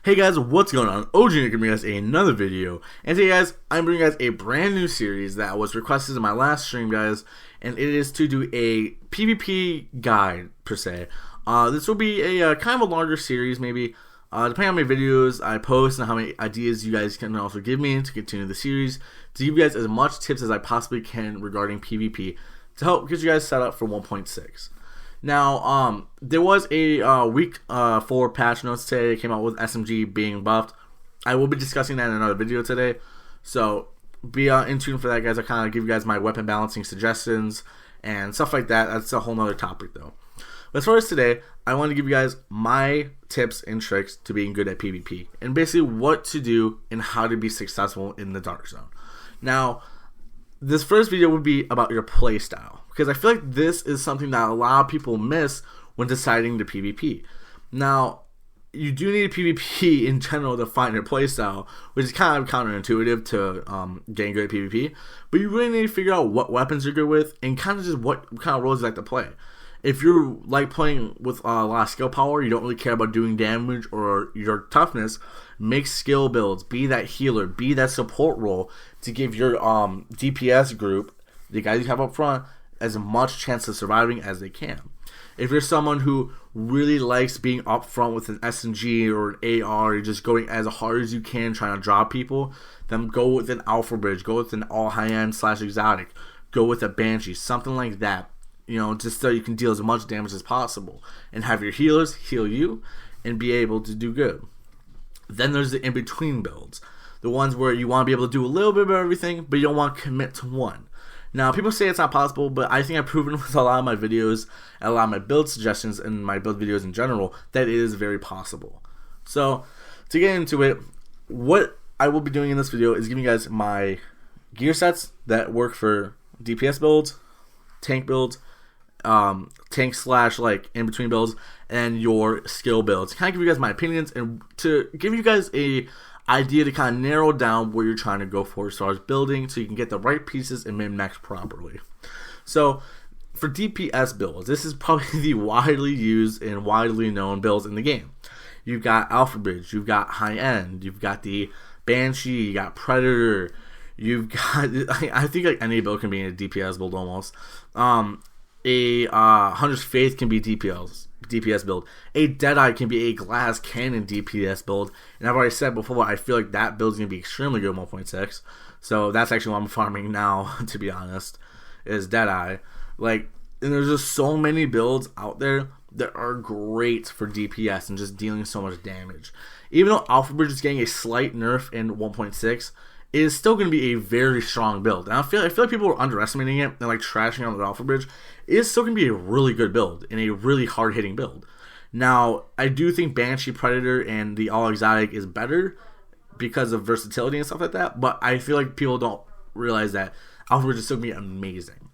Hey guys, what's going on? OGnick bringing us another video, and today guys, I'm bringing you guys a brand new series that was requested in my last stream, guys, and it is to do a PvP guide, per se. This will be a kind of a longer series, maybe, depending on how many videos I post and how many ideas you guys can also give me to continue the series, to give you guys as much tips as I possibly can regarding PvP, to help get you guys set up for 1.6. Now, there was a week 4 patch notes today. It came out with SMG being buffed. I will be discussing that in another video today, so be in tune for that, guys. I kind of give you guys my weapon balancing suggestions and stuff like that. That's a whole nother topic, though. But as far as today, I want to give you guys my tips and tricks to being good at PvP, and basically what to do and how to be successful in the Dark Zone. Now, this first video would be about your playstyle, because I feel like this is something that a lot of people miss when deciding to PvP. Now, you do need a PvP in general to find your playstyle, which is kind of counterintuitive to getting good at PvP, but you really need to figure out what weapons you're good with and kind of just what kind of roles you like to play. If you're like playing with a lot of skill power, you don't really care about doing damage or your toughness, make skill builds, be that healer, be that support role to give your DPS group, the guys you have up front, as much chance of surviving as they can. If you're someone who really likes being up front with an SMG or an AR, you're just going as hard as you can trying to drop people, then go with an Alpha Bridge, go with an all high-end / exotic, go with a Banshee, something like that. You know, just so you can deal as much damage as possible and have your healers heal you and be able to do good. Then there's the in-between builds, the ones where you want to be able to do a little bit of everything, but you don't want to commit to one. Now, people say it's not possible, but I think I've proven with a lot of my videos and a lot of my build suggestions and my build videos in general that it is very possible. So, to get into it, what I will be doing in this video is giving you guys my gear sets that work for DPS builds, tank builds, tank / like in between builds, and your skill builds. Kind of give you guys my opinions and to give you guys a idea to kind of narrow down where you're trying to go for as far as building, so you can get the right pieces and min-max properly. So for DPS builds, this is probably the widely used and widely known builds in the game. You've got Alpha Bridge, you've got High End, you've got the Banshee, you got Predator, you've got I think like any build can be a DPS build almost. A Hunter's Faith can be DPS build. A Deadeye can be a Glass Cannon DPS build. And I've already said before, I feel like that build is going to be extremely good in 1.6. So that's actually what I'm farming now, to be honest, is Deadeye. Like, and there's just so many builds out there that are great for DPS and just dealing so much damage. Even though Alpha Bridge is getting a slight nerf in 1.6, it is still going to be a very strong build. And I feel like people are underestimating it and like trashing on the Alpha Bridge. It is still going to be a really good build and a really hard-hitting build. Now, I do think Banshee, Predator, and the all exotic is better because of versatility and stuff like that, but I feel like people don't realize that Alpha Bridge is still going to be amazing.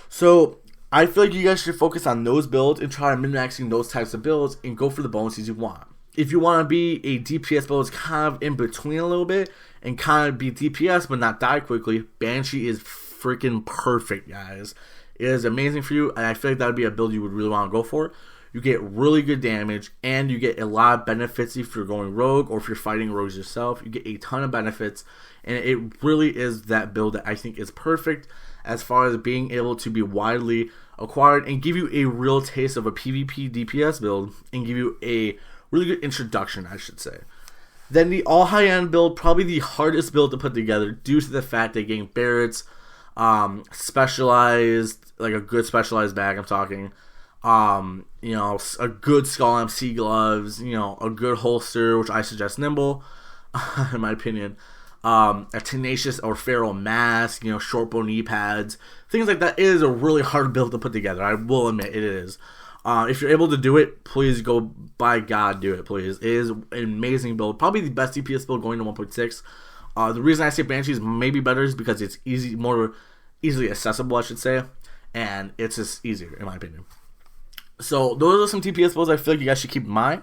So I feel like you guys should focus on those builds and try min-maxing those types of builds and go for the bonuses you want. If you want to be a DPS build, it's kind of in between a little bit and kind of be DPS but not die quickly, Banshee is freaking perfect, guys. It is amazing for you, and I feel like that would be a build you would really want to go for. You get really good damage, and you get a lot of benefits if you're going rogue or if you're fighting rogues yourself. You get a ton of benefits, and it really is that build that I think is perfect as far as being able to be widely acquired and give you a real taste of a PvP DPS build and give you a really good introduction, I should say. Then the all high-end build, probably the hardest build to put together due to the fact that getting Barretts, specialized, like a good specialized bag, I'm talking, you know, a good Skull MC gloves, you know, a good holster, which I suggest Nimble, in my opinion, a Tenacious or Feral mask, you know, short bow knee pads, things like that. It is a really hard build to put together, I will admit it is. If you're able to do it, please go, by God, do it, please. It is an amazing build, probably the best DPS build going to 1.6. The reason I say Banshee is maybe better is because it's more easily accessible, I should say, and it's just easier, in my opinion. So those are some DPS builds I feel like you guys should keep in mind,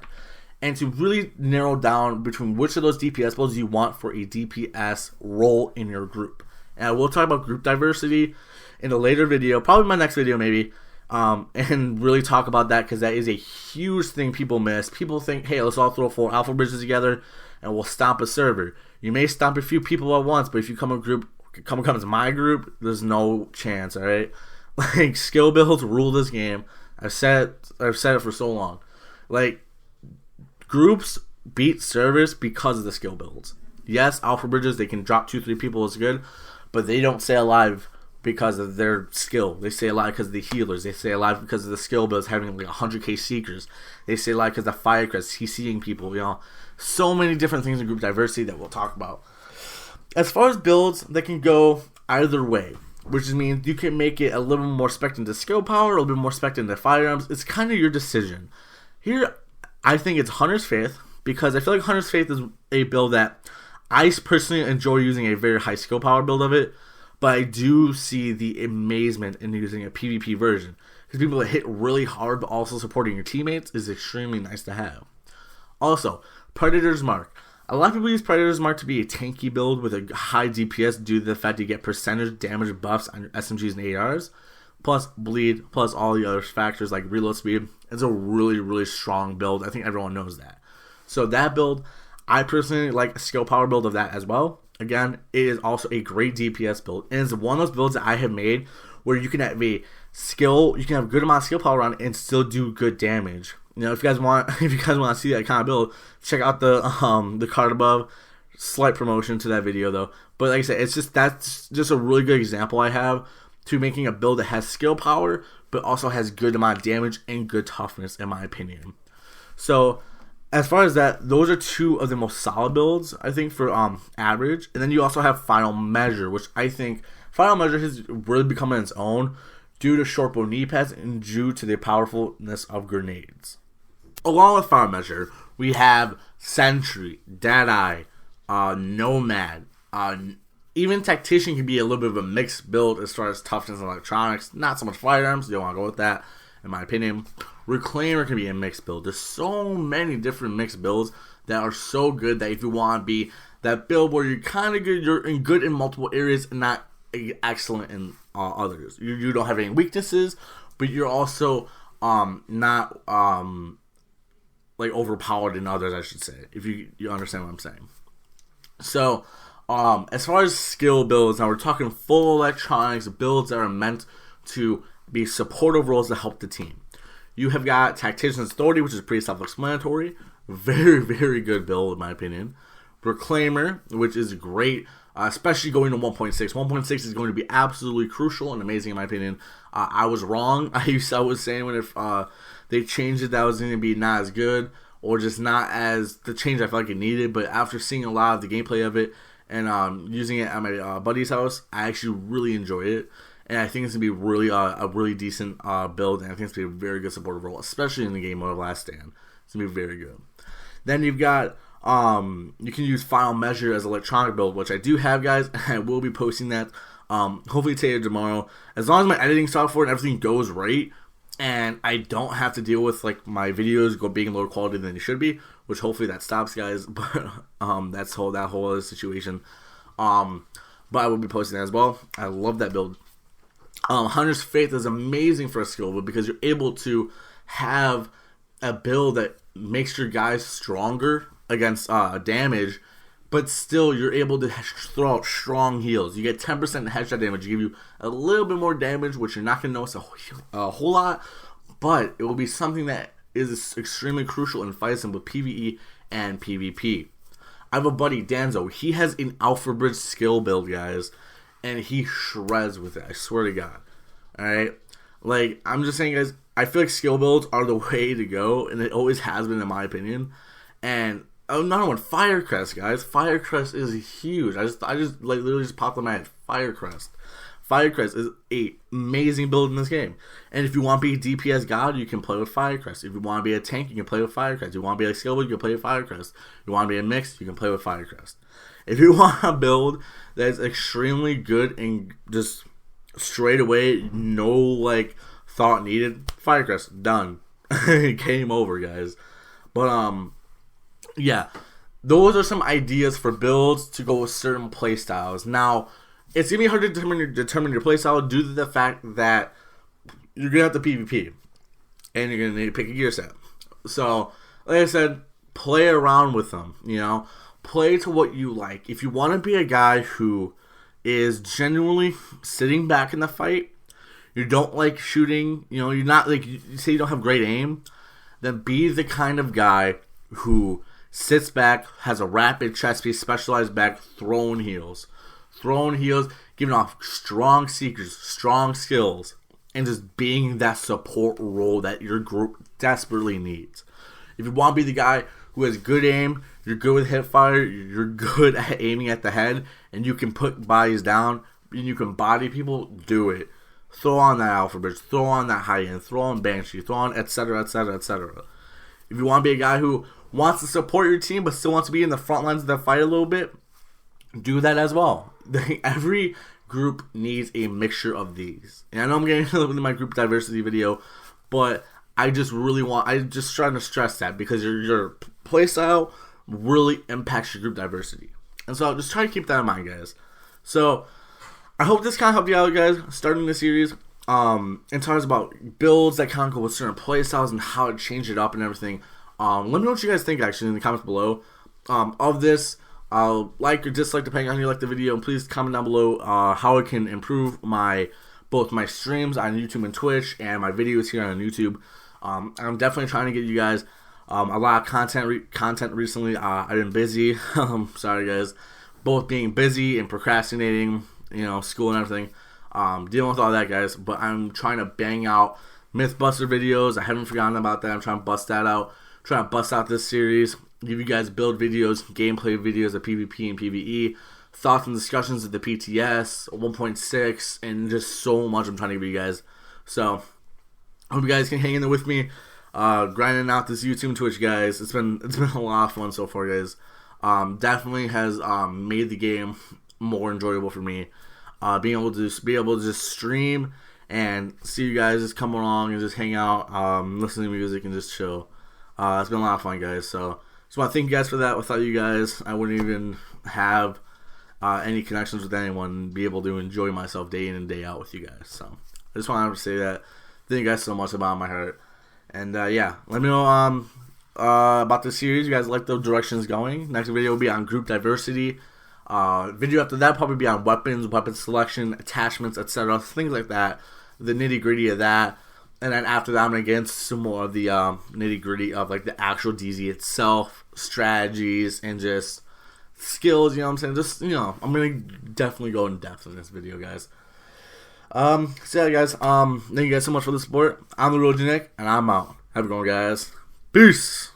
and to really narrow down between which of those DPS builds you want for a DPS role in your group. And I will talk about group diversity in a later video, probably my next video maybe, and really talk about that, because that is a huge thing people miss. People think, hey, let's all throw 4 alpha bridges together and we'll stomp a server. You may stomp a few people at once, but if you come as my group, there's no chance. All right, like, skill builds rule this game. I've said it for so long. Like, groups beat servers because of the skill builds. Yes, alpha bridges, they can drop 2-3 people is good, but they don't stay alive because of their skill. They stay alive because of the healers. They stay alive because of the skill builds having like 100k seekers. They stay alive because of Firecrest, CCing people, you know. So many different things in group diversity that we'll talk about. As far as builds, they can go either way, which means you can make it a little more spec into skill power, a little bit more spec into firearms. It's kind of your decision. Here, I think it's Hunter's Faith, because I feel like Hunter's Faith is a build that I personally enjoy using a very high skill power build of it, but I do see the amazement in using a PvP version, because people that hit really hard but also supporting your teammates is extremely nice to have. Also, Predator's Mark. A lot of people use Predator's Mark to be a tanky build with a high DPS due to the fact you get percentage damage buffs on your SMGs and ARs, plus bleed, plus all the other factors like reload speed. It's a really, really strong build. I think everyone knows that. So that build, I personally like a skill power build of that as well. Again, it is also a great DPS build, and it's one of those builds that I have made where you can have a good amount of skill power on it and still do good damage. You know, if you guys want to see that kind of build, check out the card above. Slight promotion to that video though. But like I said, that's just a really good example I have to making a build that has skill power but also has good amount of damage and good toughness, in my opinion. So as far as that, those are 2 of the most solid builds, I think, for average. And then you also have Final Measure, which I think Final Measure has really become on its own due to short bow knee pads and due to the powerfulness of grenades. Along with Final Measure, we have Sentry, Deadeye, Nomad. Even Tactician can be a little bit of a mixed build as far as toughness and electronics. Not so much firearms, you don't want to go with that, in my opinion. Reclaimer can be a mixed build. There's so many different mixed builds that are so good that if you want to be that build where you're kind of good, you're good in multiple areas and not excellent in others. You don't have any weaknesses, but you're also not like overpowered in others, I should say, if you understand what I'm saying. So as far as skill builds, now we're talking full electronics builds that are meant to be supportive roles to help the team. You have got Tactician's Authority, which is pretty self-explanatory. Very, very good build, in my opinion. Reclaimer, which is great, especially going to 1.6. 1.6 is going to be absolutely crucial and amazing, in my opinion. I was wrong. I was saying when if they changed it, that was going to be not as good, or just not as the change I felt like it needed. But after seeing a lot of the gameplay of it and using it at my buddy's house, I actually really enjoyed it. And I think it's going to be really a really decent build, and I think it's going to be a very good supportive role, especially in the game mode of Last Stand. It's going to be very good. Then you've got, you can use Final Measure as electronic build, which I do have, guys. I will be posting that hopefully today or tomorrow. As long as my editing software and everything goes right, and I don't have to deal with like my videos being lower quality than they should be, which hopefully that stops, guys. But that's that whole other situation. But I will be posting that as well. I love that build. Hunter's Faith is amazing for a skill build because you're able to have a build that makes your guys stronger against damage, but still you're able to throw out strong heals. You get 10% headshot damage, give you a little bit more damage, which you're not going to notice a whole lot, but it will be something that is extremely crucial in fights with PvE and PvP. I have a buddy, Danzo. He has an Alpha Bridge skill build, guys, and he shreds with it. I swear to God. Alright? Like, I'm just saying, guys, I feel like skill builds are the way to go, and it always has been, in my opinion. And another one, Firecrest, guys. Firecrest is huge. I just like literally just popped in my head. Firecrest. Firecrest is an amazing build in this game. And if you want to be a DPS god, you can play with Firecrest. If you want to be a tank, you can play with Firecrest. If you want to be a skill build, you can play with Firecrest. If you want to be a mix, you can play with Firecrest. If you want a build that's extremely good and just straight away, no like thought needed, Firecrest, done. Game over, guys. But yeah, those are some ideas for builds to go with certain playstyles. Now, it's gonna be hard to determine your playstyle due to the fact that you're gonna have to PvP, and you're gonna need to pick a gear set. So, like I said, play around with them. You know, play to what you like. If you want to be a guy who is genuinely sitting back in the fight, you don't like shooting. You know, you're not like, you say you don't have great aim, then be the kind of guy who sits back, has a rapid chest piece, specialized back, throwing heals, giving off strong seekers, strong skills, and just being that support role that your group desperately needs. If you want to be the guy who has good aim, you're good with hip fire, you're good at aiming at the head, and you can put bodies down, and you can body people, do it. Throw on that Alpha Bridge, throw on that high end, throw on Banshee, throw on etc, etc, etc. If you want to be a guy who wants to support your team but still wants to be in the front lines of the fight a little bit, do that as well. Every group needs a mixture of these. And I know I'm getting into my group diversity video, but I'm just trying to stress that because your playstyle really impacts your group diversity. And so just try to keep that in mind, guys. So I hope this kind of helped you out, guys, starting the series. In terms about builds that kind of go with certain playstyles and how to change it up and everything. Let me know what you guys think, actually, in the comments below of this. Like or dislike depending on how you like the video, and please comment down below how I can improve both my streams on YouTube and Twitch and my videos here on YouTube. I'm definitely trying to get you guys a lot of content recently. I've been busy. Sorry, guys. Both being busy and procrastinating, you know, school and everything. Dealing with all that, guys. But I'm trying to bang out Mythbuster videos. I haven't forgotten about that. I'm trying to bust that out. Trying to bust out this series. Give you guys build videos, gameplay videos of PvP and PvE, thoughts and discussions of the PTS, 1.6, and just so much I'm trying to give you guys. So, I hope you guys can hang in there with me, grinding out this YouTube and Twitch, guys. It's been a lot of fun so far, guys. Definitely has made the game more enjoyable for me. Being able to just stream and see you guys just come along and just hang out, listen to music and just chill. It's been a lot of fun, guys. So just want to thank you guys for that. Without you guys, I wouldn't even have any connections with anyone and be able to enjoy myself day in and day out with you guys. So I just wanted to say that. Thank you guys so much about my heart. And yeah, let me know about this series. You guys like the directions going. Next video will be on group diversity. Video after that probably be on weapons, weapon selection, attachments, etc. Things like that. The nitty gritty of that. And then after that, I'm going to get into some more of the nitty gritty of like the actual DZ itself, strategies, and just skills, you know what I'm saying? Just, you know, I'm going to definitely go in depth in this video, guys. So yeah, guys, thank you guys so much for the support. I'm TheRealOGnick, and I'm out. Have a good one, guys. Peace!